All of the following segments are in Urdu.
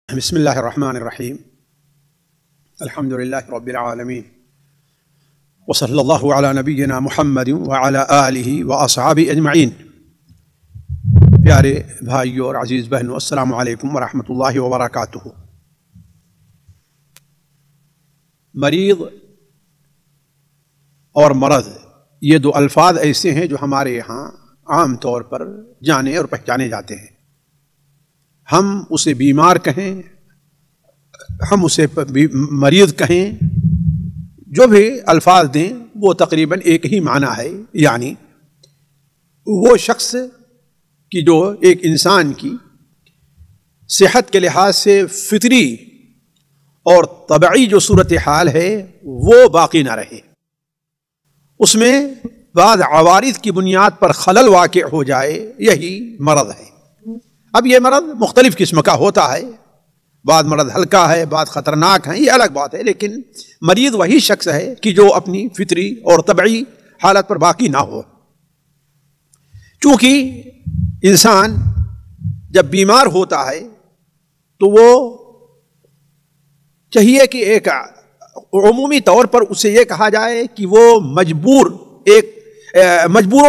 بسم اللہ الرحمن الرحیم الحمد للہ رب العالمین وصلی اللہ علی نبینا محمد وعلی آلہ واصحابہ اجمعین۔ پیارے بھائیوں اور عزیز بہنوں، السلام علیکم ورحمۃ اللہ وبرکاتہ۔ مریض اور مرض یہ دو الفاظ ایسے ہیں جو ہمارے یہاں عام طور پر جانے اور پہچانے جاتے ہیں۔ ہم اسے بیمار کہیں، ہم اسے مریض کہیں، جو بھی الفاظ دیں وہ تقریباً ایک ہی معنی ہے، یعنی وہ شخص کی جو ایک انسان کی صحت کے لحاظ سے فطری اور طبعی جو صورتحال ہے وہ باقی نہ رہے، اس میں بعض عوارض کی بنیاد پر خلل واقع ہو جائے، یہی مرض ہے۔ اب یہ مرض مختلف قسم کا ہوتا ہے، بعض مرض ہلکا ہے، بعض خطرناک ہیں، یہ الگ بات ہے، لیکن مریض وہی شخص ہے کہ جو اپنی فطری اور طبعی حالت پر باقی نہ ہو۔ چونکہ انسان جب بیمار ہوتا ہے تو وہ چاہیے کہ ایک عمومی طور پر اسے یہ کہا جائے کہ وہ مجبوروں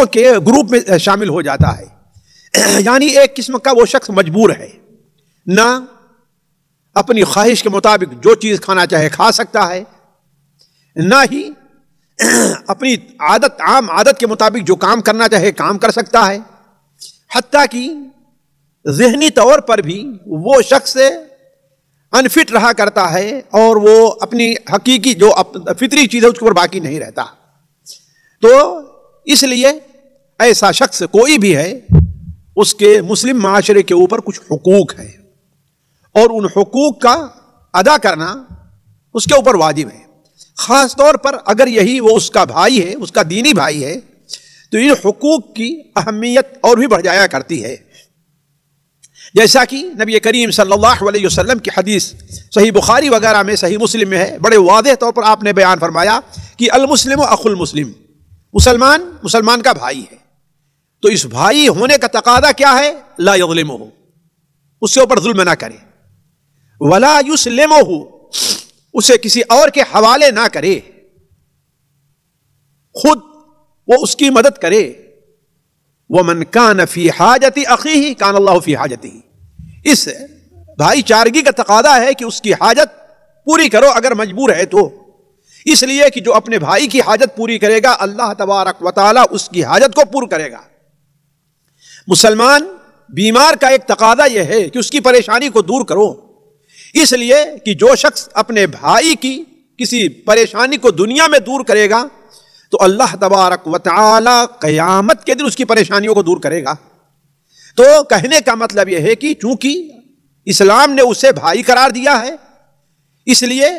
کے گروپ میں شامل ہو جاتا ہے، یعنی ایک قسم کا وہ شخص مجبور ہے، نہ اپنی خواہش کے مطابق جو چیز کھانا چاہے کھا سکتا ہے، نہ ہی اپنی عام عادت کے مطابق جو کام کرنا چاہے کام کر سکتا ہے، حتیٰ کہ ذہنی طور پر بھی وہ شخص انفٹ رہا کرتا ہے اور وہ اپنی حقیقی جو فطری چیز ہے اس کے اوپر باقی نہیں رہتا۔ تو اس لیے ایسا شخص کوئی بھی ہے، اس کے مسلم معاشرے کے اوپر کچھ حقوق ہیں اور ان حقوق کا ادا کرنا اس کے اوپر واجب ہے۔ خاص طور پر اگر یہی وہ اس کا بھائی ہے، اس کا دینی بھائی ہے، تو ان حقوق کی اہمیت اور بھی بڑھ جایا کرتی ہے۔ جیسا کہ نبی کریم صلی اللہ علیہ وسلم کی حدیث صحیح بخاری وغیرہ میں، صحیح مسلم میں ہے، بڑے واضح طور پر آپ نے بیان فرمایا کہ المسلم اخو المسلم، مسلمان کا بھائی ہے، تو اس بھائی ہونے کا تقاضا کیا ہے؟ لا یظلمہ، اس کے اوپر ظلم نہ کرے، ولا یسلمہ، اسے کسی اور کے حوالے نہ کرے، خود وہ اس کی مدد کرے۔ ومن کان فی حاجت اخیہ کان اللہ فی حاجتہ، اس بھائی چارگی کا تقاضا ہے کہ اس کی حاجت پوری کرو اگر مجبور ہے تو، اس لیے کہ جو اپنے بھائی کی حاجت پوری کرے گا اللہ تبارک و تعالی اس کی حاجت کو پور کرے گا۔ مسلمان بیمار کا ایک تقاضا یہ ہے کہ اس کی پریشانی کو دور کرو، اس لیے کہ جو شخص اپنے بھائی کی کسی پریشانی کو دنیا میں دور کرے گا تو اللہ تبارک و تعالی قیامت کے دن اس کی پریشانیوں کو دور کرے گا۔ تو کہنے کا مطلب یہ ہے کہ چونکہ اسلام نے اسے بھائی قرار دیا ہے، اس لیے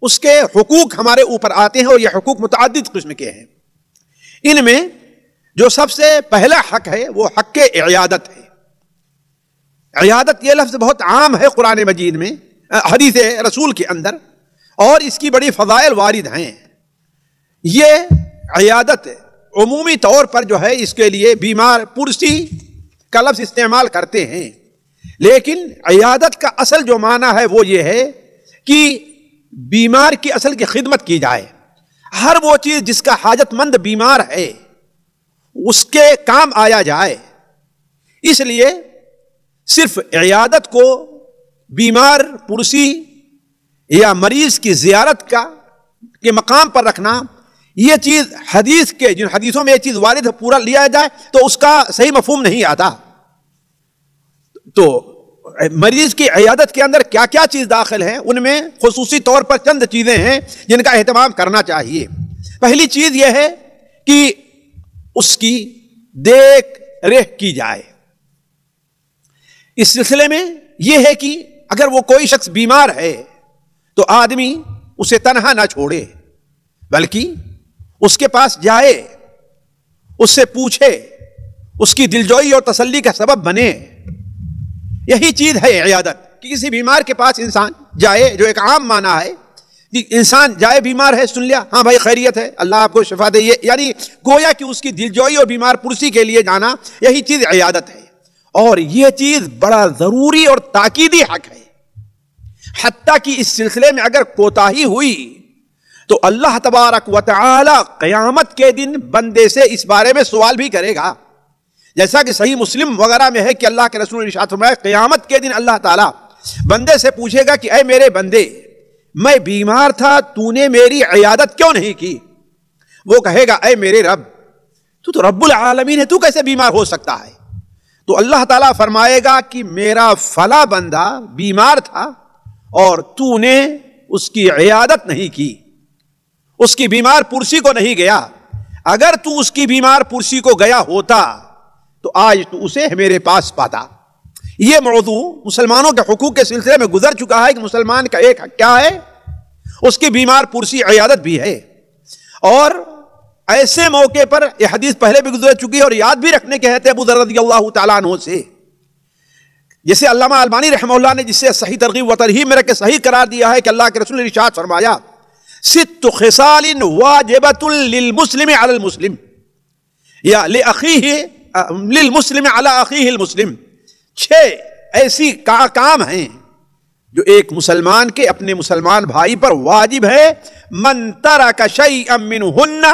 اس کے حقوق ہمارے اوپر آتے ہیں، اور یہ حقوق متعدد قسم کے ہیں۔ ان میں جو سب سے پہلا حق ہے وہ حق عیادت ہے۔ عیادت یہ لفظ بہت عام ہے قرآن مجید میں، حدیث رسول کے اندر، اور اس کی بڑی فضائل وارد ہیں۔ یہ عیادت عمومی طور پر جو ہے اس کے لیے بیمار پرسی کا لفظ استعمال کرتے ہیں، لیکن عیادت کا اصل جو معنی ہے وہ یہ ہے کہ بیمار کی اصل کی خدمت کی جائے۔ ہر وہ چیز جس کا حاجت مند بیمار ہے اس کے کام آیا جائے، اس لیے صرف عیادت کو بیمار پرسی یا مریض کی زیارت کے مقام پر رکھنا، یہ چیز حدیث کے جن حدیثوں میں یہ چیز وارد ہے پورا لیا جائے تو اس کا صحیح مفہوم نہیں آتا۔ تو مریض کی عیادت کے اندر کیا کیا چیز داخل ہے، ان میں خصوصی طور پر چند چیزیں ہیں جن کا اہتمام کرنا چاہیے۔ پہلی چیز یہ ہے کہ اس کی دیکھ ریکھ کی جائے۔ اس سلسلے میں یہ ہے کہ اگر وہ کوئی شخص بیمار ہے تو آدمی اسے تنہا نہ چھوڑے، بلکہ اس کے پاس جائے، اس سے پوچھے، اس کی دلجوئی اور تسلی کا سبب بنے۔ یہی چیز ہے عیادت، کہ کسی بیمار کے پاس انسان جائے، جو ایک عام معنی ہے کہ انسان جائے، بیمار ہے، سن لیا، ہاں بھائی خیریت ہے، اللہ آپ کو شفا دے، یعنی گویا کہ اس کی دلجوئی اور بیمار پرسی کے لیے جانا، یہی چیز عیادت ہے۔ اور یہ چیز بڑا ضروری اور تاکیدی حق ہے، حتیٰ کہ اس سلسلے میں اگر کوتاہی ہوئی تو اللہ تبارک و تعالی قیامت کے دن بندے سے اس بارے میں سوال بھی کرے گا، جیسا کہ صحیح مسلم وغیرہ میں ہے کہ اللہ کے رسول نے ارشاد فرمایا قیامت کے دن اللہ تعالیٰ بندے سے پوچھے گا کہ اے میرے بندے، میں بیمار تھا، تو نے میری عیادت کیوں نہیں کی؟ وہ کہے گا اے میرے رب، تو رب العالمین ہے، تو کیسے بیمار ہو سکتا ہے؟ تو اللہ تعالیٰ فرمائے گا کہ میرا فلاں بندہ بیمار تھا اور تو نے اس کی عیادت نہیں کی، اس کی بیمار پرسی کو نہیں گیا۔ اگر تو اس کی بیمار پرسی کو گیا ہوتا تو آج تو اسے میرے پاس پاتا۔ یہ موضوع مسلمانوں کے حقوق کے سلسلے میں گزر چکا ہے کہ مسلمان کا ایک حق کیا ہے، اس کی بیمار پرسی عیادت بھی ہے۔ اور ایسے موقع پر یہ حدیث پہلے بھی گزر چکی ہے اور یاد بھی رکھنے کے ہیں ابو ذر رضی اللہ تعالیٰ عنہ سے، جسے علامہ البانی رحمہ اللہ نے جسے صحیح ترغیب و ترہیب میں رکھ کے صحیح قرار دیا ہے کہ اللہ کے رسول نے ارشاد فرمایا ست خصال واجبۃ للمسلم علی المسلم یا للمسلم علی اخیہ المسلم، 6 ایسی کام ہیں جو ایک مسلمان کے اپنے مسلمان بھائی پر واجب ہے۔ من ترک شیئا منہن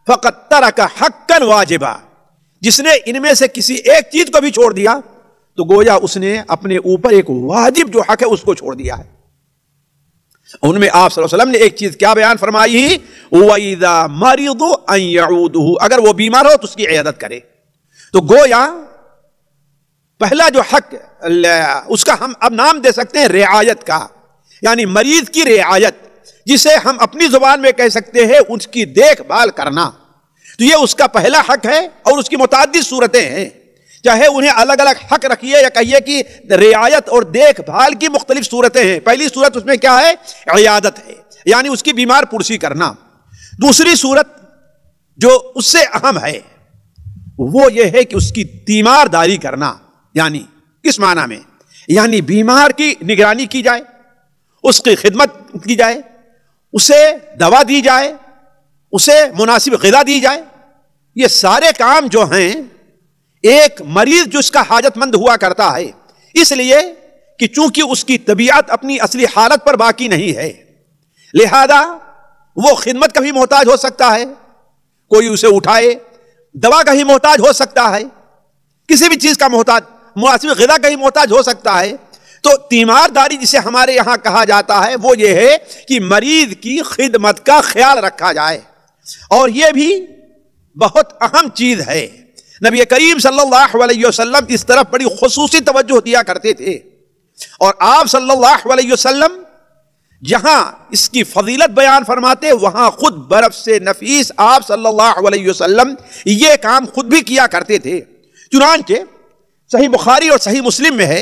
فقد ترک حقا واجبا، جس نے ان میں سے کسی ایک چیز کو بھی چھوڑ دیا تو گویا اس نے اپنے اوپر ایک واجب جو حق ہے اس کو چھوڑ دیا ہے۔ ان میں آپ صلی اللہ علیہ وسلم نے ایک چیز کیا بیان فرمائی، وَإِذَا مَرِضُ أَن يَعُودُهُ، اگر وہ بیمار ہو تو اس کی عیادت کرے۔ تو گویا پہلا جو حق اس کا ہم اب نام دے سکتے ہیں رعایت کا، یعنی مریض کی رعایت، جسے ہم اپنی زبان میں کہہ سکتے ہیں اس کی دیکھ بھال کرنا۔ تو یہ اس کا پہلا حق ہے اور اس کی متعدد صورتیں ہیں، چاہے انہیں الگ الگ حق رکھیے یا کہیے کہ رعایت اور دیکھ بھال کی مختلف صورتیں ہیں۔ پہلی صورت اس میں کیا ہے؟ عیادت ہے، یعنی اس کی بیمار پرسی کرنا۔ دوسری صورت جو اس سے اہم ہے وہ یہ ہے کہ اس کی تیمار داری کرنا، یعنی کس معنی میں؟ یعنی بیمار کی نگرانی کی جائے، اس کی خدمت کی جائے، اسے دوا دی جائے، اسے مناسب غذا دی جائے۔ یہ سارے کام جو ہیں ایک مریض جو اس کا حاجت مند ہوا کرتا ہے، اس لیے کہ چونکہ اس کی طبیعت اپنی اصلی حالت پر باقی نہیں ہے، لہذا وہ خدمت کا بھی محتاج ہو سکتا ہے، کوئی اسے اٹھائے، دوا کا ہی محتاج ہو سکتا ہے، کسی بھی چیز کا محتاج، مناسب غذا کا ہی محتاج ہو سکتا ہے۔ تو تیمار داری جسے ہمارے یہاں کہا جاتا ہے وہ یہ ہے کہ مریض کی خدمت کا خیال رکھا جائے، اور یہ بھی بہت اہم چیز ہے۔ نبی کریم صلی اللہ علیہ وسلم اس طرف بڑی خصوصی توجہ دیا کرتے تھے، اور آپ صلی اللہ علیہ وسلم جہاں اس کی فضیلت بیان فرماتے وہاں خود برف سے نفیس آپ صلی اللہ علیہ وسلم یہ کام خود بھی کیا کرتے تھے۔ چنانچہ صحیح بخاری اور صحیح مسلم میں ہے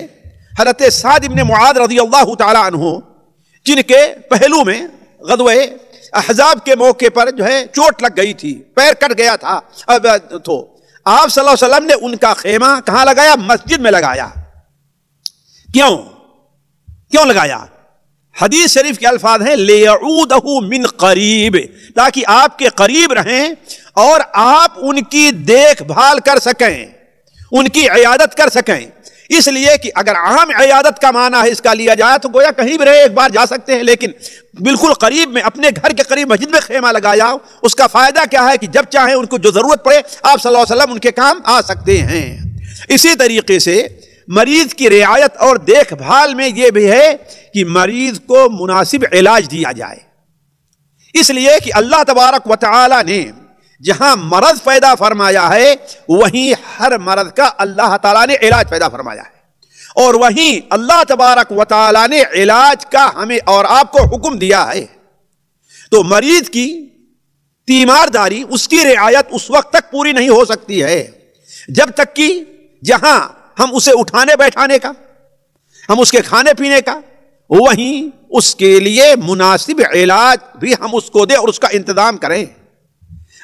حضرت سعد بن معاذ رضی اللہ تعالی عنہ، جن کے پہلو میں غزوہ احزاب کے موقع پر جو ہے چوٹ لگ گئی تھی، پیر کٹ گیا تھا، تو آپ صلی اللہ علیہ وسلم نے ان کا خیمہ کہاں لگایا؟ مسجد میں لگایا۔ کیوں لگایا؟ حدیث شریف کے الفاظ ہیں لِيَعُودَهُ مِنْ قَرِيبٍ، تاکہ آپ کے قریب رہیں اور آپ ان کی دیکھ بھال کر سکیں، ان کی عیادت کر سکیں۔ اس لیے کہ اگر عام عیادت کا معنی ہے اس کا لیا جائے تو گویا کہیں بھی رہے ایک بار جا سکتے ہیں، لیکن بالکل قریب میں اپنے گھر کے قریب مسجد میں خیمہ لگایا، اس کا فائدہ کیا ہے کہ جب چاہیں ان کو جو ضرورت پڑے آپ صلی اللہ علیہ وسلم ان کے کام آ سکتے ہیں۔ اسی طریقے سے مریض کی رعایت اور دیکھ بھال میں یہ بھی ہے کہ مریض کو مناسب علاج دیا جائے، اس لیے کہ اللہ تبارک و تعالی نے جہاں مرض پیدا فرمایا ہے وہیں ہر مرض کا اللہ تعالیٰ نے علاج پیدا فرمایا ہے، اور وہیں اللہ تبارک و تعالیٰ نے علاج کا ہمیں اور آپ کو حکم دیا ہے۔ تو مریض کی تیمار داری، اس کی رعایت اس وقت تک پوری نہیں ہو سکتی ہے جب تک کہ جہاں ہم اسے اٹھانے بیٹھانے کا، ہم اس کے کھانے پینے کا، وہیں اس کے لیے مناسب علاج بھی ہم اس کو دیں اور اس کا انتظام کریں۔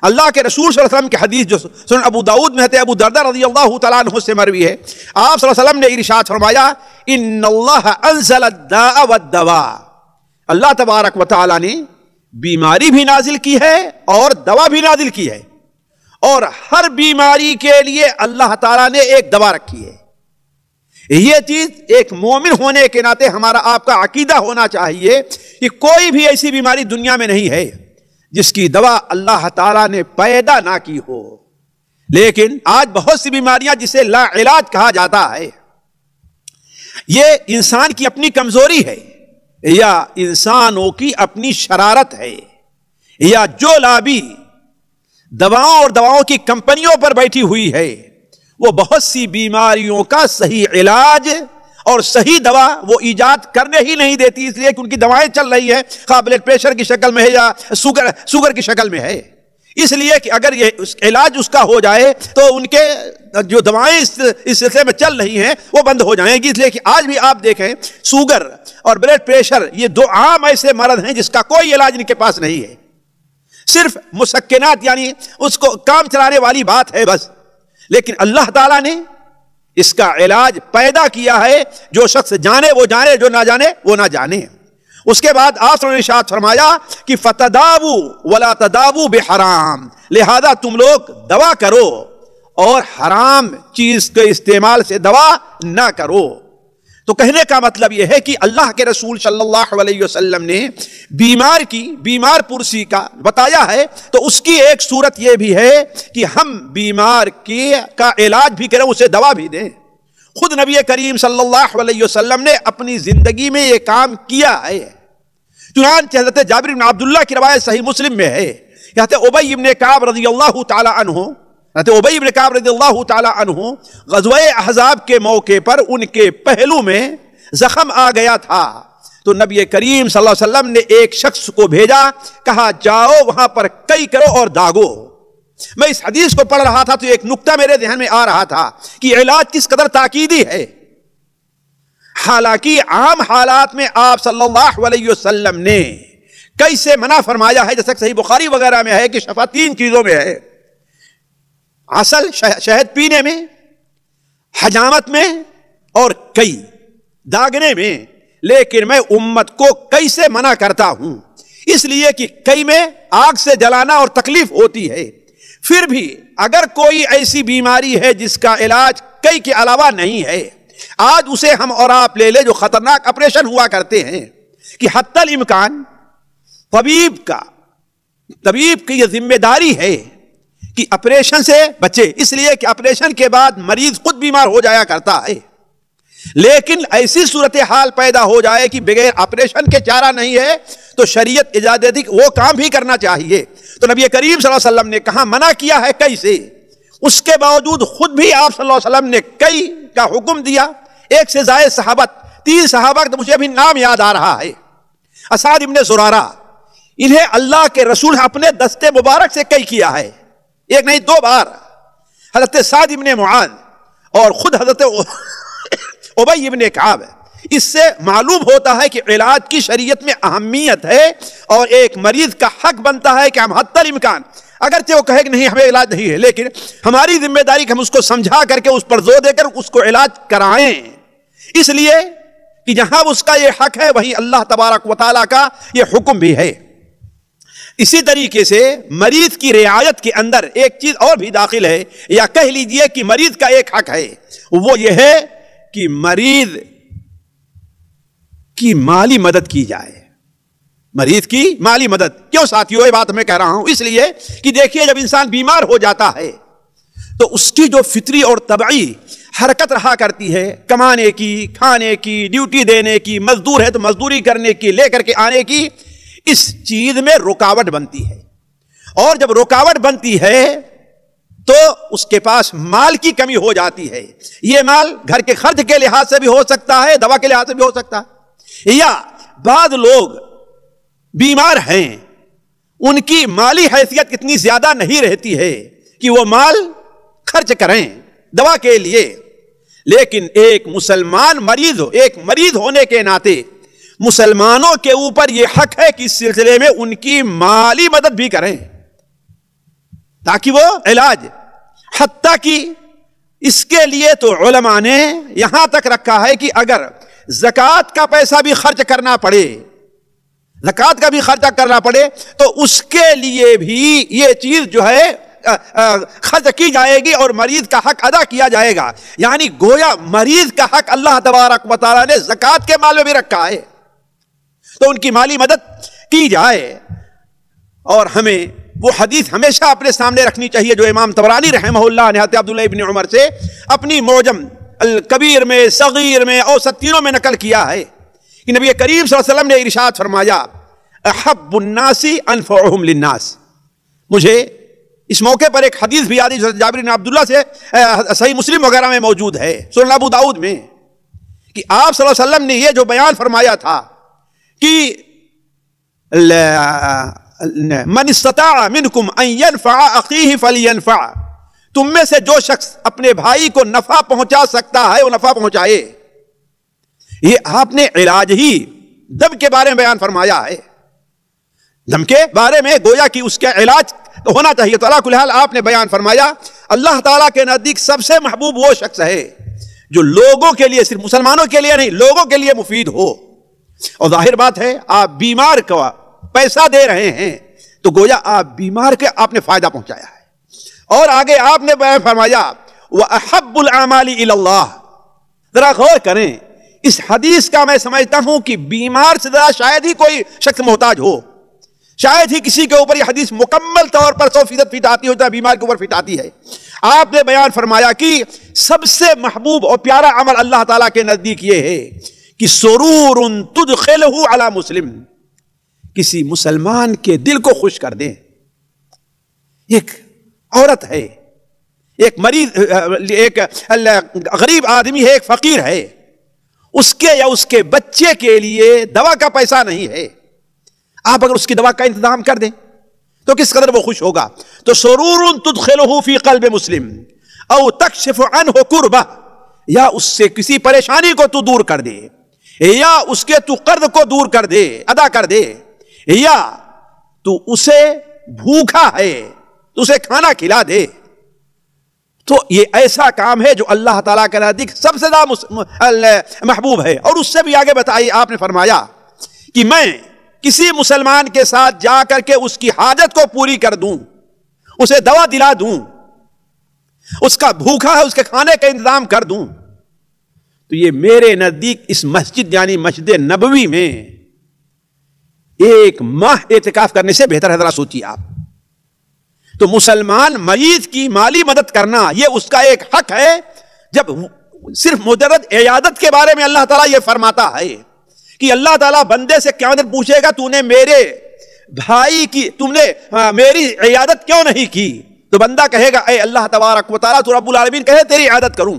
اللہ کے رسول صلی اللہ علیہ وسلم کی حدیث جو سنن ابو داؤد میں ہے، ابو درداء رضی اللہ تعالیٰ عنہ سے مروی ہے، آپ صلی اللہ علیہ وسلم نے ارشاد فرمایا ان اللہ انزل الداء والدواء، اللہ تبارک و تعالیٰ نے بیماری بھی نازل کی ہے اور دوا بھی نازل کی ہے، اور ہر بیماری کے لیے اللہ تعالیٰ نے ایک دوا رکھی ہے۔ یہ چیز ایک مومن ہونے کے ناطے ہمارا آپ کا عقیدہ ہونا چاہیے کہ کوئی بھی ایسی بیماری دنیا میں نہیں ہے جس کی دوا اللہ تعالیٰ نے پیدا نہ کی ہو. لیکن آج بہت سی بیماریاں جسے لا علاج کہا جاتا ہے، یہ انسان کی اپنی کمزوری ہے یا انسانوں کی اپنی شرارت ہے، یا جو لابی دواؤں اور دواؤں کی کمپنیوں پر بیٹھی ہوئی ہے وہ بہت سی بیماریوں کا صحیح علاج اور صحیح دوا وہ ایجاد کرنے ہی نہیں دیتی، اس لیے کہ ان کی دوائیں چل رہی ہیں، خواہ بلڈ پریشر کی شکل میں ہے یا شوگر کی شکل میں ہے. اس لیے کہ اگر یہ علاج اس کا ہو جائے تو ان کے جو دوائیں اس سلسلے میں چل رہی ہیں وہ بند ہو جائیں گی. اس لیے کہ آج بھی آپ دیکھیں شوگر اور بلڈ پریشر یہ دو عام ایسے مرض ہیں جس کا کوئی علاج ان کے پاس نہیں ہے، صرف مسکنات یعنی اس کو کام چلانے والی بات ہے بس. لیکن اللہ تعالیٰ نے اس کا علاج پیدا کیا ہے، جو شخص جانے وہ جانے، جو نہ جانے وہ نہ جانے. اس کے بعد آپ نے ارشاد فرمایا کہ فتداؤوا ولا تداؤوا بحرام، لہذا تم لوگ دوا کرو اور حرام چیز کے استعمال سے دوا نہ کرو. تو کہنے کا مطلب یہ ہے کہ اللہ کے رسول صلی اللہ علیہ وسلم نے بیمار پرسی کا بتایا ہے، تو اس کی ایک صورت یہ بھی ہے کہ ہم بیمار کا علاج بھی کریں، اسے دوا بھی دیں. خود نبی کریم صلی اللہ علیہ وسلم نے اپنی زندگی میں یہ کام کیا ہے. چنانچہ حضرت جابر بن عبداللہ کی روایت صحیح مسلم میں ہے، حضرت ابی بن کعب رضی اللہ تعالی عنہ غزوہ احزاب کے موقع پر ان کے پہلو میں زخم آ گیا تھا، تو نبی کریم صلی اللہ علیہ وسلم نے ایک شخص کو بھیجا، کہا جاؤ وہاں پر کئی کرو اور داغو. میں اس حدیث کو پڑھ رہا تھا تو ایک نقطہ میرے ذہن میں آ رہا تھا کہ علاج کس قدر تاکیدی ہے. حالانکہ عام حالات میں آپ صلی اللہ علیہ وسلم نے کیسے منع فرمایا ہے، جیسے صحیح بخاری وغیرہ میں ہے کہ شفا 3 چیزوں میں ہے: عسل شہد پینے میں، حجامت میں، اور کئی داغنے میں. لیکن میں امت کو کیسے منع کرتا ہوں، اس لیے کہ کئی میں آگ سے جلانا اور تکلیف ہوتی ہے. پھر بھی اگر کوئی ایسی بیماری ہے جس کا علاج کئی کے علاوہ نہیں ہے، آج اسے ہم اور آپ لے لے جو خطرناک آپریشن ہوا کرتے ہیں کہ حتی الامکان طبیب کی یہ ذمہ داری ہے کہ آپریشن سے بچے، اس لیے کہ آپریشن کے بعد مریض خود بیمار ہو جایا کرتا ہے. لیکن ایسی صورتحال پیدا ہو جائے کہ بغیر آپریشن کے چارہ نہیں ہے تو شریعت اجازت دی وہ کام بھی کرنا چاہیے. تو نبی کریم صلی اللہ علیہ وسلم نے کہاں منع کیا ہے کئی سے، اس کے باوجود خود بھی آپ صلی اللہ علیہ وسلم نے کئی کا حکم دیا. 1 سے زائد صحابہ، 3 صحابہ کا مجھے ابھی نام یاد آ رہا ہے، اسعد ابن زرارہ، انہیں اللہ کے رسول اپنے دستے مبارک سے کئی کیا ہے، 1 نہیں 2 بار. حضرت سعد ابن معاذ اور خود حضرت ابی ابن کعب. اس سے معلوم ہوتا ہے کہ علاج کی شریعت میں اہمیت ہے اور ایک مریض کا حق بنتا ہے کہ ہم حتی الامکان، اگرچہ وہ کہے کہ نہیں ہمیں علاج نہیں ہے، لیکن ہماری ذمہ داری کہ ہم اس کو سمجھا کر کے اس پر زور دے کر اس کو علاج کرائیں. اس لیے کہ جہاں اس کا یہ حق ہے وہیں اللہ تبارک و تعالیٰ کا یہ حکم بھی ہے. اسی طریقے سے مریض کی رعایت کے اندر ایک چیز اور بھی داخل ہے، یا کہہ لیجئے کہ مریض کا ایک حق ہے، وہ یہ ہے کہ مریض کی مالی مدد کی جائے. مریض کی مالی مدد کیوں ساتھیوں یہ بات میں کہہ رہا ہوں، اس لیے کہ دیکھیے جب انسان بیمار ہو جاتا ہے تو اس کی جو فطری اور طبعی حرکت رہا کرتی ہے، کمانے کی، کھانے کی، ڈیوٹی دینے کی، مزدور ہے تو مزدوری کرنے کی، لے کر کے آنے کی، اس چیز میں رکاوٹ بنتی ہے. اور جب رکاوٹ بنتی ہے تو اس کے پاس مال کی کمی ہو جاتی ہے. یہ مال گھر کے خرچ کے لحاظ سے بھی ہو سکتا ہے، دوا کے لحاظ سے بھی ہو سکتا ہے، یا بعض لوگ بیمار ہیں ان کی مالی حیثیت اتنی زیادہ نہیں رہتی ہے کہ وہ مال خرچ کریں دوا کے لیے. لیکن ایک مسلمان مریض ہو، ایک مریض ہونے کے ناطے مسلمانوں کے اوپر یہ حق ہے کہ اس سلسلے میں ان کی مالی مدد بھی کریں تاکہ وہ علاج، حتیٰ کہ اس کے لیے تو علماء نے یہاں تک رکھا ہے کہ اگر زکوٰۃ کا پیسہ بھی خرچ کرنا پڑے، زکوٰۃ کا بھی خرچہ کرنا پڑے تو اس کے لیے بھی یہ چیز جو ہے خرچ کی جائے گی اور مریض کا حق ادا کیا جائے گا. یعنی گویا مریض کا حق اللہ تبارک و تعالیٰ نے زکوٰۃ کے مال میں بھی رکھا ہے، تو ان کی مالی مدد کی جائے. اور ہمیں وہ حدیث ہمیشہ اپنے سامنے رکھنی چاہیے جو امام طبرانی رحمہ اللہ نے حضرت عبداللہ ابن عمر سے اپنی معجم الکبیر میں، صغیر میں، اوسط تینوں میں نقل کیا ہے کہ نبی کریم صلی اللہ علیہ وسلم نے ارشاد فرمایا احب الناس انفعهم للناس. مجھے اس موقع پر ایک حدیث بھی یاد ہے جو جابر بن عبداللہ سے صحیح مسلم وغیرہ میں موجود ہے، سنن ابو داؤد میں، کہ آپ صلی اللہ علیہ وسلم نے یہ جو بیان فرمایا تھا کہ من استطاع منکم ان ينفع اخیہ فلینفع، تم میں سے جو شخص اپنے بھائی کو نفع پہنچا سکتا ہے وہ نفع پہنچائے. یہ آپ نے علاج ہی دم کے بارے میں بیان فرمایا ہے، دم کے بارے میں گویا کہ اس کا علاج تو ہونا چاہیے. تو اللہ کل حال آپ نے بیان فرمایا اللہ تعالیٰ کے نزدیک سب سے محبوب وہ شخص ہے جو لوگوں کے لیے، صرف مسلمانوں کے لیے نہیں، لوگوں کے لیے مفید ہو. اور ظاہر بات ہے آپ بیمار کو پیسہ دے رہے ہیں تو گویا آپ بیمار کے آپ نے فائدہ پہنچایا ہے. اور آگے آپ نے بیان فرمایا وَأَحَبُّ الْأَعْمَالِ إِلَى اللَّهِ. ذرا غور کریں اس حدیث کا. میں سمجھتا ہوں کہ بیمار سے ذرا شاید ہی کوئی شخص محتاج ہو، شاید ہی کسی کے اوپر یہ حدیث مکمل طور پر 100% فٹ آتی ہوتا ہے، بیمار کے اوپر فٹ آتی ہے. آپ نے بیان فرمایا کہ سب سے محبوب اور پیارا عمل اللہ تعالیٰ کے نزدیک یہ ہے کہ سرور تدخلہ علی مسلم، کسی مسلمان کے دل کو خوش کر دیں. ایک عورت ہے، ایک مریض، ایک غریب آدمی ہے، ایک فقیر ہے، اس کے یا اس کے بچے کے لیے دوا کا پیسہ نہیں ہے، آپ اگر اس کی دوا کا انتظام کر دیں تو کس قدر وہ خوش ہوگا. تو سرور تدخلہ فی قلب مسلم او تکشف عنہ کربہ، یا اس سے کسی پریشانی کو تو دور کر دے، یا اس کے تو قرض کو دور کر دے، ادا کر دے، یا تو اسے بھوکا ہے تو اسے کھانا کھلا دے. تو یہ ایسا کام ہے جو اللہ تعالیٰ کے نزدیک سب سے زیادہ محبوب ہے. اور اس سے بھی آگے بتائی آپ نے فرمایا کہ میں کسی مسلمان کے ساتھ جا کر کے اس کی حاجت کو پوری کر دوں، اسے دوا دلا دوں، اس کا بھوکا ہے اس کے کھانے کا انتظام کر دوں، تو یہ میرے نزدیک اس مسجد یعنی مسجد نبوی میں ایک ماہ اعتکاف کرنے سے بہتر ہے. ذرا سوچیے آپ. تو مسلمان مریض کی مالی مدد کرنا یہ اس کا ایک حق ہے. جب صرف مجرد عیادت کے بارے میں اللہ تعالیٰ یہ فرماتا ہے کہ اللہ تعالیٰ بندے سے قیامت پوچھے گا تو نے میرے بھائی کی، تم نے میری عیادت کیوں نہیں کی، تو بندہ کہے گا اے اللہ تبارک و تعالیٰ تو رب العالمین کہے تیری عیادت کروں.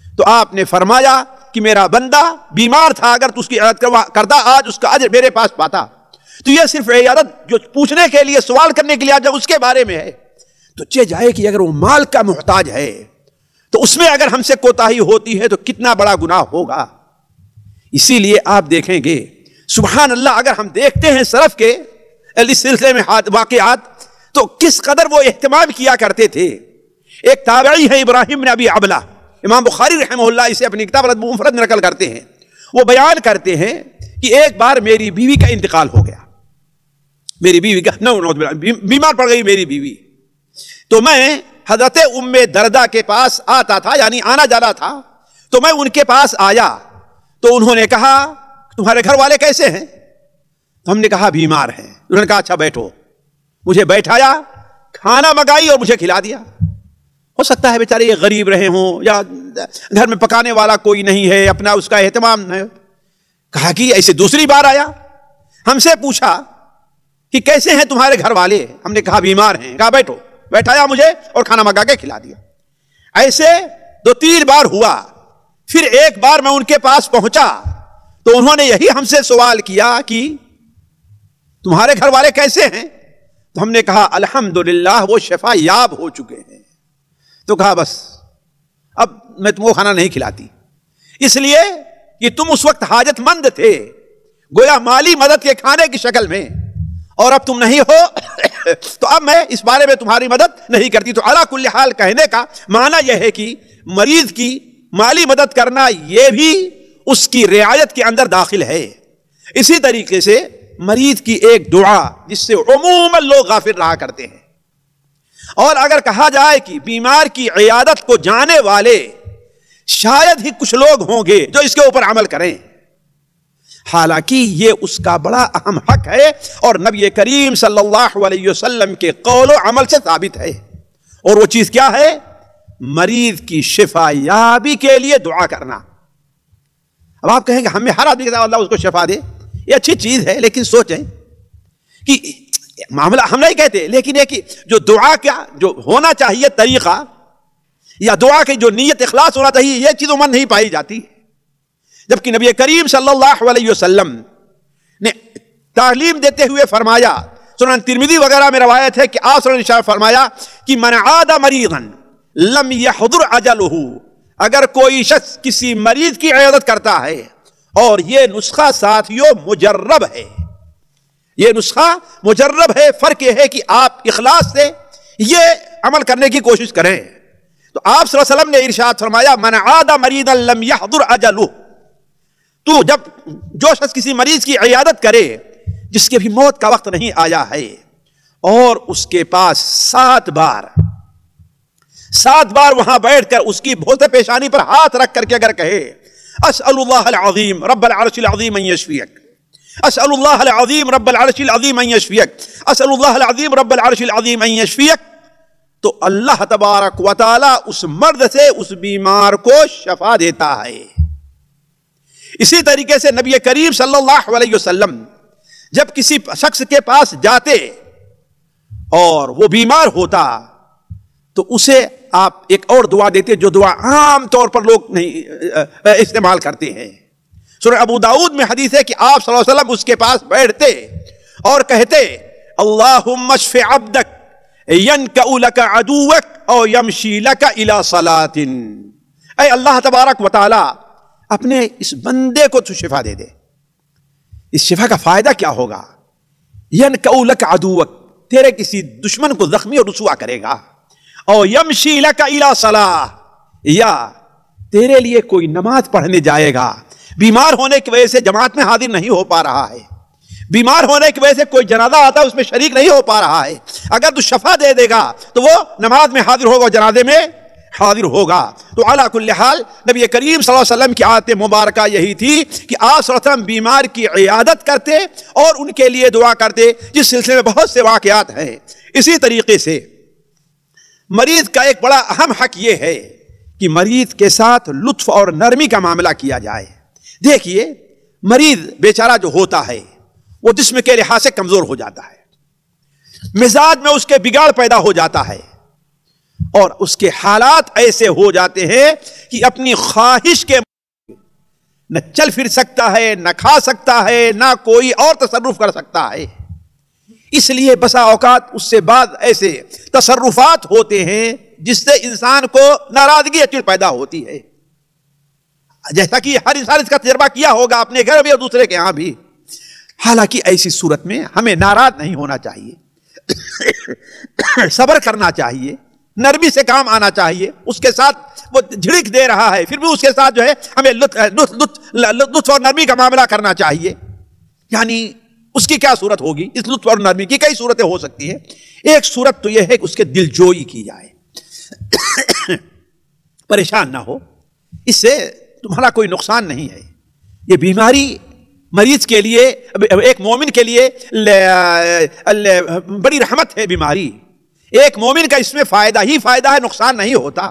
تو آپ نے فرمایا کہ میرا بندہ بیمار تھا، اگر تو اس کی عیادت کرتا آج اس کا اجر میرے پاس پاتا. تو یہ صرف عیادت جو پوچھنے کے لیے، سوال کرنے کے لیے جب اس کے بارے میں ہے تو چہ جائے کہ اگر وہ مال کا محتاج ہے تو اس میں اگر ہم سے کوتاہی ہوتی ہے تو کتنا بڑا گناہ ہوگا. اسی لیے آپ دیکھیں گے سبحان اللہ، اگر ہم دیکھتے ہیں سلف کے اس سلسلے میں واقعات تو کس قدر وہ اہتمام کیا کرتے تھے. ایک تابعی ہے ابراہیم بن ابی عبلہ، امام بخاری رحمہ اللہ اسے اپنی کتاب الادب المفرد میں نقل کرتے ہیں. وہ بیان کرتے ہیں کہ ایک بار میری بیوی کا انتقال ہو گیا، میری بیوی کا بیمار پڑ گئی میری بیوی. تو میں حضرت ام دردہ کے پاس آتا تھا، یعنی آنا جانا تھا. تو میں ان کے پاس آیا تو انہوں نے کہا تمہارے گھر والے کیسے ہیں؟ تو ہم نے کہا بیمار ہیں. انہوں نے کہا اچھا بیٹھو. مجھے بیٹھایا، کھانا منگائی اور مجھے کھلا دیا. ہو سکتا ہے بیچارے یہ غریب رہے ہوں یا گھر میں پکانے والا کوئی نہیں ہے، اپنا اس کا اہتمام ہے. کہا کہ ایسے دوسری بار آیا، ہم سے پوچھا کہ کیسے ہیں تمہارے گھر والے؟ ہم نے کہا بیمار ہیں. کہا بیٹھو. بیٹھایا مجھے اور کھانا منگا کے کھلا دیا. ایسے 2-3 بار ہوا. پھر ایک بار میں ان کے پاس پہنچا تو انہوں نے یہی ہم سے سوال کیا کہ تمہارے گھر والے کیسے ہیں؟ تو ہم نے کہا الحمدللہ وہ شفا یاب ہو چکے ہیں. تو کہا بس اب میں تم کو کھانا نہیں کھلاتی، اس لیے کہ تم اس وقت حاجت مند تھے، گویا مالی مدد کے کھانے کی شکل میں، اور اب تم نہیں ہو تو اب میں اس بارے میں تمہاری مدد نہیں کرتی. تو علی کل حال کہنے کا معنی یہ ہے کہ مریض کی مالی مدد کرنا یہ بھی اس کی رعایت کے اندر داخل ہے. اسی طریقے سے مریض کی ایک دعا جس سے عموماً لوگ غافل رہا کرتے ہیں، اور اگر کہا جائے کہ بیمار کی عیادت کو جانے والے شاید ہی کچھ لوگ ہوں گے جو اس کے اوپر عمل کریں، حالانکہ یہ اس کا بڑا اہم حق ہے اور نبی کریم صلی اللہ علیہ وسلم کے قول و عمل سے ثابت ہے۔ اور وہ چیز کیا ہے؟ مریض کی شفا یابی کے لیے دعا کرنا۔ اب آپ کہیں گے ہمیں ہر آدمی کے ساتھ اللہ اس کو شفا دے، یہ اچھی چیز ہے، لیکن سوچیں کہ معاملہ ہم نہیں کہتے، لیکن یہ کہ جو دعا کا جو ہونا چاہیے طریقہ یا دعا کی جو نیت اخلاص ہونا چاہیے، یہ چیز عموماً نہیں پائی جاتی، جبکہ نبی کریم صلی اللہ علیہ وسلم نے تعلیم دیتے ہوئے فرمایا، سنن ترمذی وغیرہ میں روایت ہے کہ آپ صلی اللہ علیہ وسلم فرمایا کہ من عاد مریضا لم يحضر اجلہ، اگر کوئی شخص کسی مریض کی عیادت کرتا ہے، اور یہ نسخہ ساتھیوں مجرب ہے، یہ نسخہ مجرب ہے، فرق یہ ہے کہ آپ اخلاص سے یہ عمل کرنے کی کوشش کریں۔ تو آپ صلی اللہ علیہ وسلم نے ارشاد فرمایا من عاد مریضا لم يحضر اجلہ، تو جب جو شخص کسی مریض کی عیادت کرے جس کے بھی موت کا وقت نہیں آیا ہے، اور اس کے پاس 7 بار وہاں بیٹھ کر اس کی بھولتے پیشانی پر ہاتھ رکھ کر کے اگر کہے اسأل اللہ العظیم رب العرش العظیم ان یشفیک، اسأل اللہ العظیم رب العرش العظیم ان یشفیک، اسأل اللہ العظیم رب العرش العظیم ان یشفیک، تو اللہ تبارک و تعالی اس مرد سے اس بیمار کو شفا دیتا ہے۔ اسی طریقے سے نبی کریم صلی اللہ علیہ وسلم جب کسی شخص کے پاس جاتے اور وہ بیمار ہوتا تو اسے آپ ایک اور دعا دیتے جو دعا عام طور پر لوگ نہیں استعمال کرتے ہیں۔ سورہ ابو داؤد میں حدیث ہے کہ آپ صلی اللہ علیہ وسلم اس کے پاس بیٹھتے اور کہتے اللہم اشف عبدک ینکأ لک عدوک او یمشی لک الی صلاۃ، اے اللہ تبارک و تعالی اپنے اس بندے کو تو شفا دے دے۔ اس شفا کا فائدہ کیا ہوگا؟ ینکأ لک عدوک، تیرے کسی دشمن کو زخمی اور رسوا کرے گا، اور یمشی لک الی صلاۃ، یا تیرے لیے کوئی نماز پڑھنے جائے گا، بیمار ہونے کی وجہ سے جماعت میں حاضر نہیں ہو پا رہا ہے، بیمار ہونے کی وجہ سے کوئی جنازہ آتا ہے اس میں شریک نہیں ہو پا رہا ہے، اگر تو شفا دے دے گا تو وہ نماز میں حاضر ہوگا، جنازے میں حاضر ہوگا۔ تو علی کل حال نبی کریم صلی اللہ علیہ وسلم کی عادت مبارکہ یہی تھی کہ آپ صلی اللہ علیہ وسلم بیمار کی عیادت کرتے اور ان کے لیے دعا کرتے، جس سلسلے میں بہت سے واقعات ہیں۔ اسی طریقے سے مریض کا ایک بڑا اہم حق یہ ہے کہ مریض کے ساتھ لطف اور نرمی کا معاملہ کیا جائے۔ دیکھیے مریض بیچارہ جو ہوتا ہے وہ جسم کے لحاظ سے کمزور ہو جاتا ہے، مزاج میں اس کے بگاڑ پیدا ہو جاتا ہے، اور اس کے حالات ایسے ہو جاتے ہیں کہ اپنی خواہش کے نہ چل پھر سکتا ہے، نہ کھا سکتا ہے، نہ کوئی اور تصرف کر سکتا ہے۔ اس لیے بسا اوقات اس سے بعد ایسے تصرفات ہوتے ہیں جس سے انسان کو ناراضگی اچڑ پیدا ہوتی ہے، جیسا کہ ہر انسان اس کا تجربہ کیا ہوگا اپنے گھر بھی اور دوسرے کے ہاں بھی۔ حالانکہ ایسی صورت میں ہمیں ناراض نہیں ہونا چاہیے، صبر کرنا چاہیے، نرمی سے کام آنا چاہیے۔ اس کے ساتھ وہ جھڑک دے رہا ہے، پھر بھی اس کے ساتھ جو ہے ہمیں لطف اور نرمی کا معاملہ کرنا چاہیے۔ یعنی اس کی کیا صورت ہوگی؟ اس لطف اور نرمی کی کئی صورتیں ہو سکتی ہیں۔ ایک صورت تو یہ ہے کہ اس کے دل جوئی کی جائے، پریشان نہ ہو، اس سے تمہارا کوئی نقصان نہیں ہے۔ یہ بیماری مریض کے لیے، ایک مومن کے لیے بڑی رحمت ہے بیماری، ایک مومن کا اس میں فائدہ ہی فائدہ ہے، نقصان نہیں ہوتا۔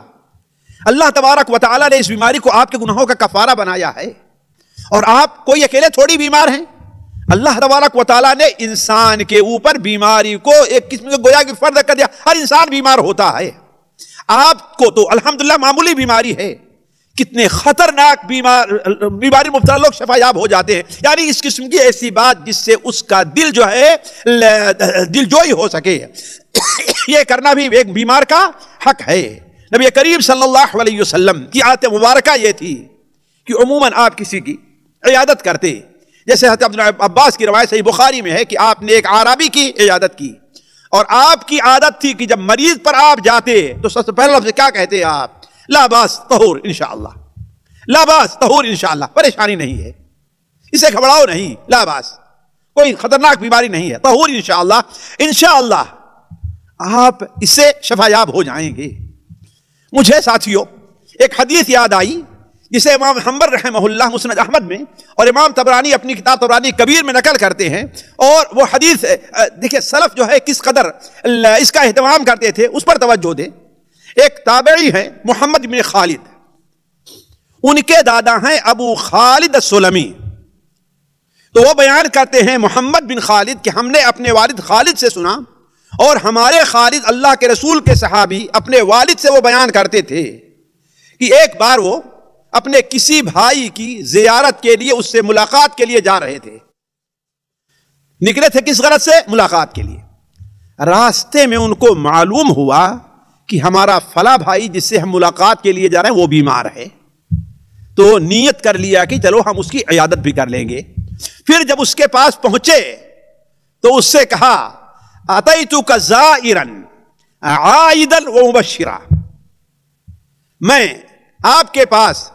اللہ تبارک و تعالیٰ نے اس بیماری کو آپ کے گناہوں کا کفارہ بنایا ہے، اور آپ کوئی اکیلے تھوڑی بیمار ہیں۔ اللہ تبارک و تعالیٰ نے انسان کے اوپر بیماری کو ایک قسم کے گویا کہ فرض کر دیا، ہر انسان بیمار ہوتا ہے۔ آپ کو تو الحمدللہ معمولی بیماری ہے، کتنے خطرناک بیماری مبتلا لوگ شفا یاب ہو جاتے ہیں۔ یعنی اس قسم کی ایسی بات جس سے اس کا دل جو ہے دل جوئی ہو سکے، یہ کرنا بھی ایک بیمار کا حق ہے۔ نبی کریم صلی اللہ علیہ وسلم کی عادت مبارکہ یہ تھی کہ عموماً آپ کسی کی عیادت کرتے، جیسے حضرت عبد عباس کی روایت صحیح بخاری میں ہے کہ آپ نے ایک اعرابی کی عیادت کی، اور آپ کی عادت تھی کہ جب مریض پر آپ جاتے تو سب سے پہلے لفظ کیا کہتے آپ؟ لا باس طہور انشاءاللہ، لا باس طہور انشاءاللہ، پریشانی نہیں ہے، اسے گھبراؤ نہیں، لا باس، کوئی خطرناک بیماری نہیں ہے، طہور انشاءاللہ، انشاءاللہ آپ اس سے شفایاب ہو جائیں گے۔ مجھے ساتھیوں ایک حدیث یاد آئی جسے امام حنبل رحمہ اللہ مسند احمد میں اور امام طبرانی اپنی کتاب طبرانی کبیر میں نقل کرتے ہیں، اور وہ حدیث دیکھیں سلف جو ہے کس قدر اس کا اہتمام کرتے تھے اس پر توجہ دیں۔ ایک تابعی ہیں محمد بن خالد، ان کے دادا ہیں ابو خالد السلمی، تو وہ بیان کرتے ہیں محمد بن خالد کہ ہم نے اپنے والد خالد سے سنا، اور ہمارے خالد اللہ کے رسول کے صحابی اپنے والد سے وہ بیان کرتے تھے کہ ایک بار وہ اپنے کسی بھائی کی زیارت کے لیے اس سے ملاقات کے لیے جا رہے تھے، نکلے تھے کس غرض سے؟ ملاقات کے لیے۔ راستے میں ان کو معلوم ہوا کہ ہمارا فلاں بھائی جس سے ہم ملاقات کے لیے جا رہے ہیں وہ بیمار ہے، تو نیت کر لیا کہ چلو ہم اس کی عیادت بھی کر لیں گے۔ پھر جب اس کے پاس پہنچے تو اس سے کہا اتیتک زائرا عائدا ومبشرا، میں آپ کے پاس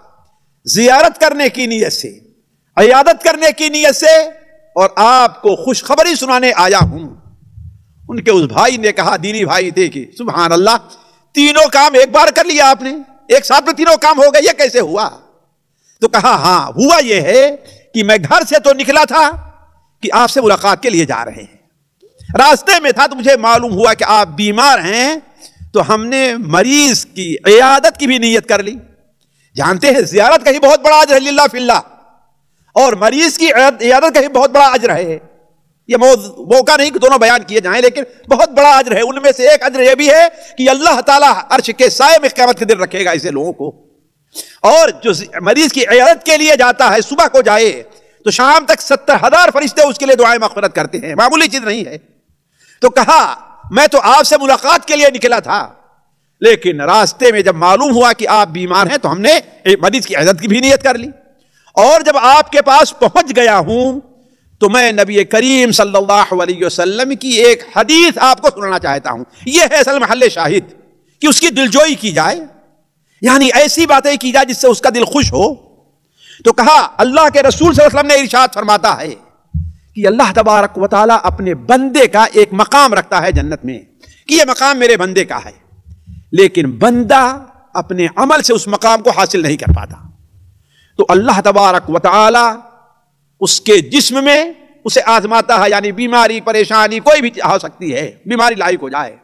زیارت کرنے کی نیت سے، عیادت کرنے کی نیت سے، اور آپ کو خوشخبری سنانے آیا ہوں۔ ان کے اس بھائی نے کہا، دینی بھائی تھے، کہ سبحان اللہ، تینوں کام ایک بار کر لیا آپ نے، ایک ساتھ میں تینوں کام ہو گئے، یہ کیسے ہوا؟ تو کہا ہاں ہوا یہ ہے کہ میں گھر سے تو نکلا تھا کہ آپ سے ملاقات کے لیے جا رہے ہیں، راستے میں تھا تو مجھے معلوم ہوا کہ آپ بیمار ہیں، تو ہم نے مریض کی عیادت کی بھی نیت کر لی۔ جانتے ہیں زیارت کا ہی بہت بڑا اجر ہے للہ فی اللہ، اور مریض کی عیادت کا ہی بہت بڑا اجر ہے۔ یہ موقع نہیں کہ دونوں بیان کیے جائیں، لیکن بہت بڑا اجر ہے۔ ان میں سے ایک اجر یہ بھی ہے کہ اللہ تعالیٰ عرش کے سائے میں قیامت کے دن رکھے گا ایسے لوگوں کو۔ اور جو مریض کی عیادت کے لیے جاتا ہے، صبح کو جائے تو شام تک 70,000 فرشتے اس کے لیے دعائیں مغفرت کرتے ہیں، معمولی چیز نہیں ہے۔ تو کہا میں تو آپ سے ملاقات کے لیے نکلا تھا، لیکن راستے میں جب معلوم ہوا کہ آپ بیمار ہیں تو ہم نے مریض کی عیادت کی بھی نیت کر لی، اور جب آپ کے پاس پہنچ گیا ہوں تو میں نبی کریم صلی اللہ علیہ وسلم کی ایک حدیث آپ کو سنانا چاہتا ہوں۔ یہ ہے اصل محل شاہد کہ اس کی دلجوئی کی جائے، یعنی ایسی باتیں کی جائے جس سے اس کا دل خوش ہو۔ تو کہا اللہ کے رسول صلی اللہ علیہ وسلم نے ارشاد فرماتا ہے کہ اللہ تبارک و تعالیٰ اپنے بندے کا ایک مقام رکھتا ہے جنت میں، کہ یہ مقام میرے بندے کا ہے، لیکن بندہ اپنے عمل سے اس مقام کو حاصل نہیں کر پاتا، تو اللہ تبارک و تعالیٰ اس کے جسم میں اسے آزماتا ہے، یعنی بیماری پریشانی کوئی بھی ہو سکتی ہے، بیماری لاحق ہو جائے،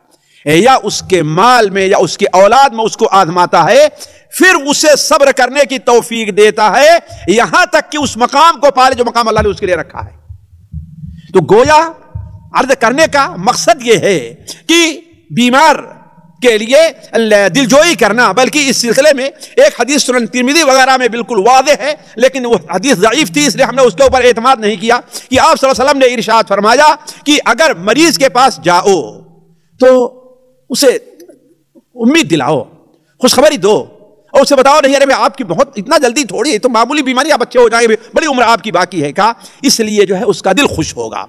یا اس کے مال میں یا اس کی اولاد میں اس کو آزماتا ہے، پھر اسے صبر کرنے کی توفیق دیتا ہے یہاں تک کہ اس مقام کو پالے جو مقام اللہ نے اس کے لیے رکھا ہے۔ تو گویا عرض کرنے کا مقصد یہ ہے کہ بیمار کے لیے دلجوئی کرنا، بلکہ اس سلسلے میں ایک حدیث سنن ترمذی وغیرہ میں بالکل واضح ہے، لیکن وہ حدیث ضعیف تھی اس لیے ہم نے اس کے اوپر اعتماد نہیں کیا، کہ آپ صلی اللہ علیہ وسلم نے ارشاد فرمایا کہ اگر مریض کے پاس جاؤ تو اسے امید دلاؤ، خوشخبری دو، اور اسے بتاؤ نہیں ارے آپ کی بہت اتنا جلدی تھوڑی ہے، تو معمولی بیماری آپ اچھے ہو جائیں گے، بڑی عمر آپ کی باقی ہے کا، اس لیے جو ہے اس کا دل خوش ہوگا۔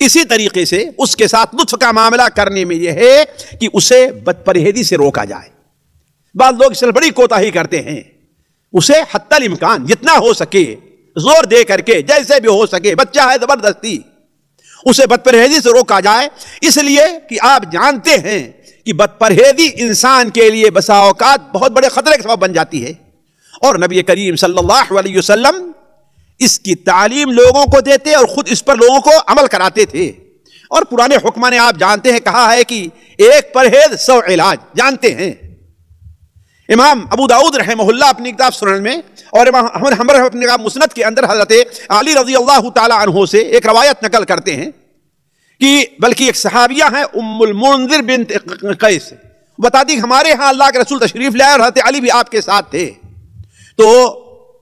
اسی طریقے سے اس کے ساتھ لطف کا معاملہ کرنے میں یہ ہے کہ اسے بد پرہیزی سے روکا جائے۔ بعض لوگ اس سے بڑی کوتاہی کرتے ہیں، اسے حتی الامکان جتنا ہو سکے زور دے کر کے، جیسے بھی ہو سکے، بچہ ہے زبردستی اسے بد پرہیزی سے روکا جائے، اس لیے کہ آپ جانتے ہیں کہ بد پرہیزی انسان کے لیے بسا اوقات بہت بڑے خطرے کا سبب بن جاتی ہے، اور نبی کریم صلی اللہ علیہ وسلم اس کی تعلیم لوگوں کو دیتے اور خود اس پر لوگوں کو عمل کراتے تھے، اور پرانے حکمہ نے آپ جانتے ہیں کہا ہے کہ ایک پرہیز 100 علاج، جانتے ہیں۔ امام ابو داؤد رحمہ اللہ اپنی کتاب سنن میں، اور امام احمد حنبل اپنی کتاب مسند کے اندر حضرت علی رضی اللہ تعالی عنہ سے ایک روایت نقل کرتے ہیں کہ بلکہ ایک صحابیہ ہیں ام المنذر بنت قیس، بتاتی ہمارے ہاں اللہ کے رسول تشریف لائے اور حضرت علی بھی آپ کے ساتھ تھے، تو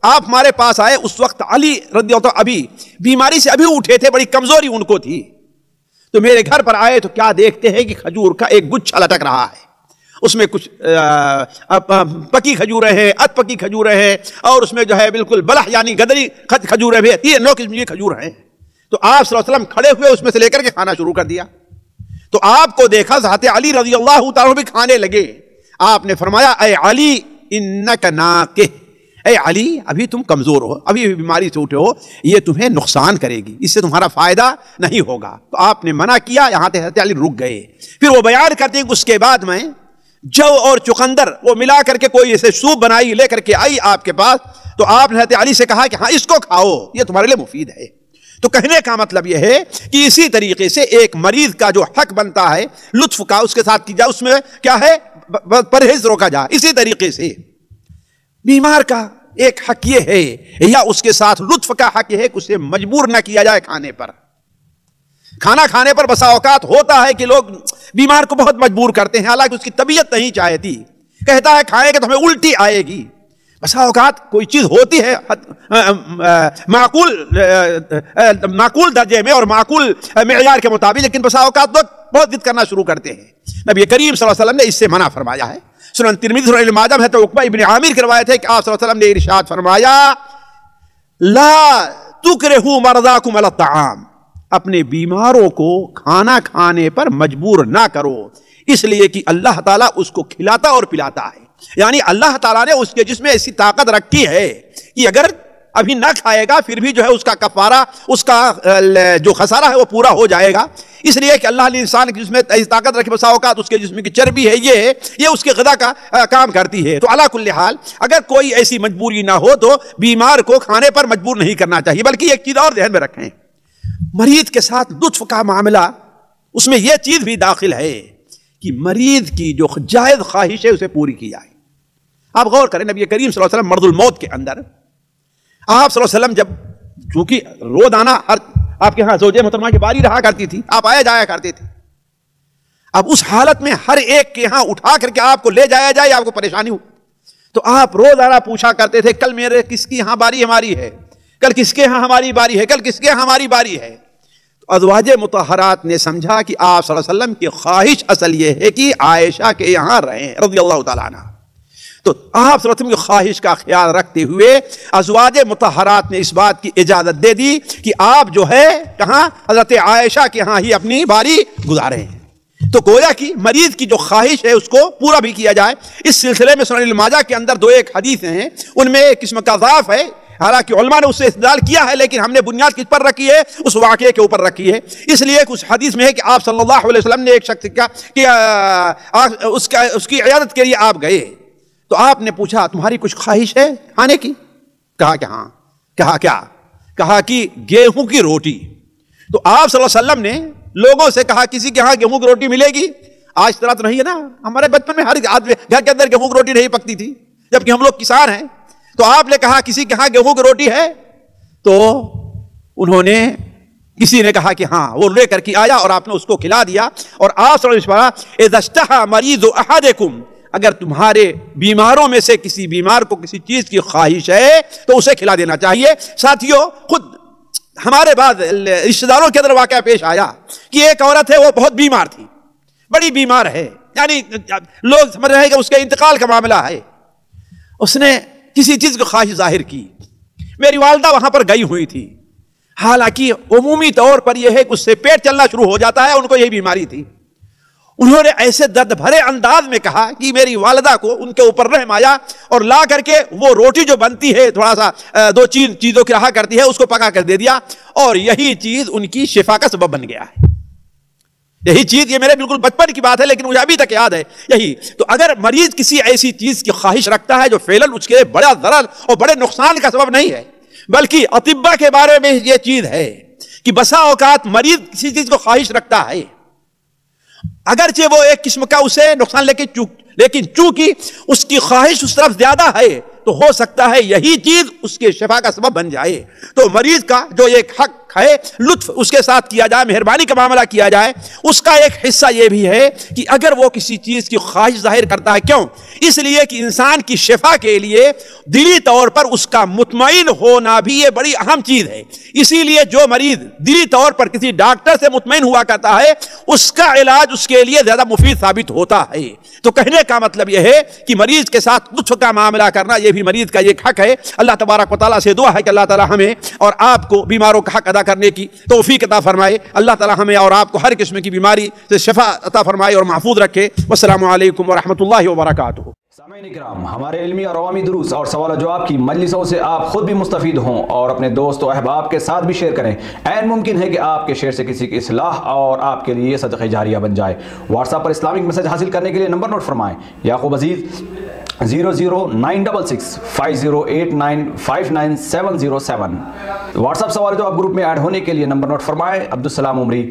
آپ ہمارے پاس آئے، اس وقت علی رضی اللہ عنہ ابھی بیماری سے ابھی اٹھے تھے، بڑی کمزوری ان کو تھی، تو میرے گھر پر آئے تو کیا دیکھتے ہیں کہ کھجور کا ایک گچھا لٹک رہا ہے، اس میں کچھ پکی کھجوریں ہیں، ادھ پکی کھجوریں ہیں، اور اس میں جو ہے بالکل بلح یعنی گدری کھجوریں بھی ہیں، 9 قسم کی کھجور ہیں۔ تو آپ صلی اللہ علیہ وسلم کھڑے ہوئے اس میں سے لے کر کے کھانا شروع کر دیا، تو آپ کو دیکھا حضرت علی رضی اللہ تعالیٰ بھی کھانے لگے۔ آپ نے فرمایا اے علی انک ناقح، اے علی ابھی تم کمزور ہو، ابھی بیماری سے اٹھے ہو، یہ تمہیں نقصان کرے گی، اس سے تمہارا فائدہ نہیں ہوگا۔ تو آپ نے منع کیا، یہاں سے حضرت علی رک گئے۔ پھر وہ بیان کرتے ہیں کہ اس کے بعد میں جو اور چقندر وہ ملا کر کے کوئی ایسے سوپ بنائی لے کر کے آئی آپ کے پاس، تو آپ نے حضرت علی سے کہا کہ ہاں اس کو کھاؤ، یہ تمہارے لیے مفید ہے۔ تو کہنے کا مطلب یہ ہے کہ اسی طریقے سے ایک مریض کا جو حق بنتا ہے لطف کا اس کے ساتھ کی جائے، اس میں کیا ہے پرہیز روکا جائے، اسی طریقے سے بیمار کا ایک حق یہ ہے یا اس کے ساتھ لطف کا حق یہ ہے کہ اسے مجبور نہ کیا جائے کھانے پر۔ کھانا کھانے پر بسا اوقات ہوتا ہے کہ لوگ بیمار کو بہت مجبور کرتے ہیں، حالانکہ اس کی طبیعت نہیں چاہتی، کہتا ہے کھائیں گے تو ہمیں الٹی آئے گی۔ بسا اوقات کوئی چیز ہوتی ہے معقول درجے میں اور معقول معیار کے مطابق، لیکن بسا اوقات لوگ بہت ضد کرنا شروع کرتے ہیں۔ نبی کریم صلی اللہ علیہ وسلم نے اس سے منع فرمایا ہے۔ سنن ترمذی سنن ابن ماجہ ہے تو عقبہ ابن عامر کی روایت ہے کہ آپ صلی اللہ علیہ وسلم نے ارشاد فرمایا لا تکرہوا مرضاکم علی الطعام، اپنے بیماروں کو کھانا کھانے پر مجبور نہ کرو، اس لیے کہ اللہ تعالیٰ اس کو کھلاتا اور پلاتا ہے۔ یعنی اللہ تعالیٰ نے اس کے جسم میں ایسی طاقت رکھی ہے کہ اگر ابھی نہ کھائے گا پھر بھی جو ہے اس کا کفارہ، اس کا جو خسارہ ہے وہ پورا ہو جائے گا۔ اس لیے کہ اللہ نے انسان کے جسم میں ایسی طاقت رکھی، بسا اوقات اس کے جسم کی چربی ہے یہ اس کے غذا کا کام کرتی ہے۔ تو علی کل حال اگر کوئی ایسی مجبوری نہ ہو تو بیمار کو کھانے پر مجبور نہیں کرنا چاہیے، بلکہ ایک چیز اور ذہن میں رکھیں، مریض کے ساتھ لطف کا معاملہ، اس میں یہ چیز بھی داخل ہے کہ مریض کی جو جائز خواہش ہے اسے پوری کی جائے۔ آپ غور کریں، نبی کریم صلی اللہ علیہ وسلم مرض الموت کے اندر آپ صلی اللہ علیہ وسلم جب چونکہ روزانہ آپ کے ہاں زوجہ محترمہ کی باری رہا کرتی تھی، آپ آیا جایا کرتے تھے، اب اس حالت میں ہر ایک کے ہاں اٹھا کر کے آپ کو لے جایا جائے آپ کو پریشانی ہو، تو آپ روزانہ پوچھا کرتے تھے کل میرے کس کی ہاں باری ہماری ہے، کل کس کے ہاں ہماری باری ہے، کل کس کے ہاں ہماری باری ہے۔ تو ازواج مطہرات نے سمجھا کہ آپ صلی اللہ علیہ وسلم کی خواہش اصل یہ ہے کہ عائشہ کے یہاں رہیں رضی اللہ تعالیٰ عنہ، تو آپ صلی اللہ علیہ وسلم کی خواہش کا خیال رکھتے ہوئے ازواج مطہرات نے اس بات کی اجازت دے دی کہ آپ جو ہے کہاں حضرت عائشہ کے ہاں ہی اپنی باری گزارے ہیں۔ تو گویا کہ مریض کی جو خواہش ہے اس کو پورا بھی کیا جائے۔ اس سلسلے میں سنن ابن ماجہ کے اندر 2 حدیثیں ہیں، ان میں ایک قسم کا ضعف ہے، حالانکہ علماء نے اس سے استدلال کیا ہے، لیکن ہم نے بنیاد کس پر رکھی ہے؟ اس واقعے کے اوپر رکھی ہے۔ اس لیے کچھ حدیث میں ہے کہ آپ صلی اللہ علیہ وسلم نے ایک شخص کا کہ اس کی عیادت کے لیے آپ گئے، تو آپ نے پوچھا تمہاری کچھ خواہش ہے کھانے کی؟ کہا کہ ہاں۔ کہا کیا؟ کہا کہ گیہوں کی روٹی۔ تو آپ صلی اللہ علیہ وسلم نے لوگوں سے کہا کسی کے ہاں گیہوں کی روٹی ملے گی؟ آج طرح تو نہیں ہے نا، ہمارے بچپن میں ہر گھر کے اندر گیہوں کی روٹی نہیں پکتی تھی، جبکہ ہم لوگ کسان ہیں۔ تو آپ نے کہا کسی کے ہاں گیہوں کی روٹی ہے؟ تو انہوں نے کسی نے کہا کہ ہاں، وہ لے کر کے آیا اور آپ نے اس کو کھلا دیا۔ اور آپ صلی اللہ علیہ وسلم اذا اشتہى مریض احدکم، اگر تمہارے بیماروں میں سے کسی بیمار کو کسی چیز کی خواہش ہے تو اسے کھلا دینا چاہیے۔ ساتھیوں، خود ہمارے بعض رشتہ داروں کے اندر واقعہ پیش آیا کہ ایک عورت ہے، وہ بہت بیمار تھی، بڑی بیمار ہے، یعنی لوگ سمجھ رہے ہیں کہ اس کے انتقال کا معاملہ ہے۔ اس نے کسی چیز کی خواہش ظاہر کی، میری والدہ وہاں پر گئی ہوئی تھی، حالانکہ عمومی طور پر یہ ہے کہ اس سے پیٹ چلنا شروع ہو جاتا ہے، ان کو یہی بیماری تھی۔ انہوں نے ایسے درد بھرے انداز میں کہا کہ میری والدہ کو ان کے اوپر رحم آیا اور لا کر کے وہ روٹی جو بنتی ہے تھوڑا سا 2 چیزوں کی رہا کرتی ہے، اس کو پکا کر دے دیا، اور یہی چیز ان کی شفا کا سبب بن گیا ہے۔ یہی چیز، یہ میرے بالکل بچپن کی بات ہے لیکن مجھے ابھی تک یاد ہے یہی۔ تو اگر مریض کسی ایسی چیز کی خواہش رکھتا ہے جو فعلاً اس کے بڑا ضرر اور بڑے نقصان کا سبب نہیں ہے، بلکہ اطباء کے بارے میں یہ چیز ہے کہ بسا اوقات مریض کسی چیز کو خواہش رکھتا ہے، اگرچہ وہ ایک قسم کا اسے نقصان لیکن چونکہ اس کی خواہش اس طرف زیادہ ہے تو ہو سکتا ہے یہی چیز اس کے شفا کا سبب بن جائے۔ تو مریض کا جو ایک حق ہے لطف اس کے ساتھ کیا جائے، مہربانی کا معاملہ کیا جائے، اس کا ایک حصہ یہ بھی ہے کہ اگر وہ کسی چیز کی خواہش ظاہر کرتا ہے، کیوں؟ اس لیے کہ انسان کی شفا کے لیے دلی طور پر اس کا مطمئن ہونا بھی یہ بڑی اہم چیز ہے۔ اسی لیے جو مریض دلی طور پر کسی ڈاکٹر سے مطمئن ہوا کرتا ہے اس کا علاج اس کے لیے زیادہ مفید ثابت ہوتا ہے۔ تو کہنے کا مطلب یہ ہے کہ مریض کے ساتھ لطف کا معاملہ کرنا یہ بھی مریض کا ایک حق ہے۔ اللہ تبارک و تعالیٰ سے دعا ہے کہ اللہ تعالیٰ ہمیں اور آپ کو بیماروں کا حق ادا کرنے کی توفیق عطا فرمائے۔ اللہ تعالیٰ ہمیں اور آپ کو ہر قسم کی بیماری سے شفا عطا فرمائے اور محفوظ رکھے۔ والسلام علیکم ورحمۃ اللہ وبرکاتہ۔ سامعین اکرام، ہمارے علمی اور عوامی دروس اور سوال و جواب کی مجلسوں سے آپ خود بھی مستفید ہوں اور اپنے دوست و احباب کے ساتھ بھی شیئر کریں۔ عین ممکن ہے کہ آپ کے شیئر سے کسی کی اصلاح اور آپ کے لیے صدقہ جاریہ بن جائے۔ واٹس ایپ پر اسلامک میسج حاصل کرنے کے لیے نمبر نوٹ فرمائیں: یعقوب عزیز 009665089590707۔ واٹس ایپ سوال و جواب گروپ میں ایڈ ہونے کے لیے نمبر نوٹ فرمائیں: عبدالسلام عمری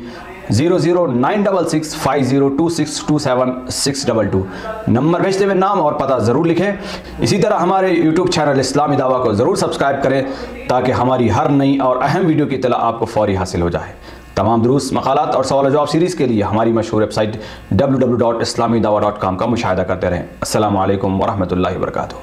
0096650262762۔ نمبر بھیجتے ہوئے نام اور پتہ ضرور لکھیں۔ اسی طرح ہمارے یوٹیوب چینل اسلامی دعویٰ کو ضرور سبسکرائب کریں تاکہ ہماری ہر نئی اور اہم ویڈیو کی اطلاع آپ کو فوری حاصل ہو جائے۔ تمام دروس، مقالات اور سوال و جواب سیریز کے لیے ہماری مشہور ویب سائٹ www.islamidawah.com کا مشاہدہ کرتے رہیں۔ السلام علیکم ورحمۃ اللہ وبرکاتہ۔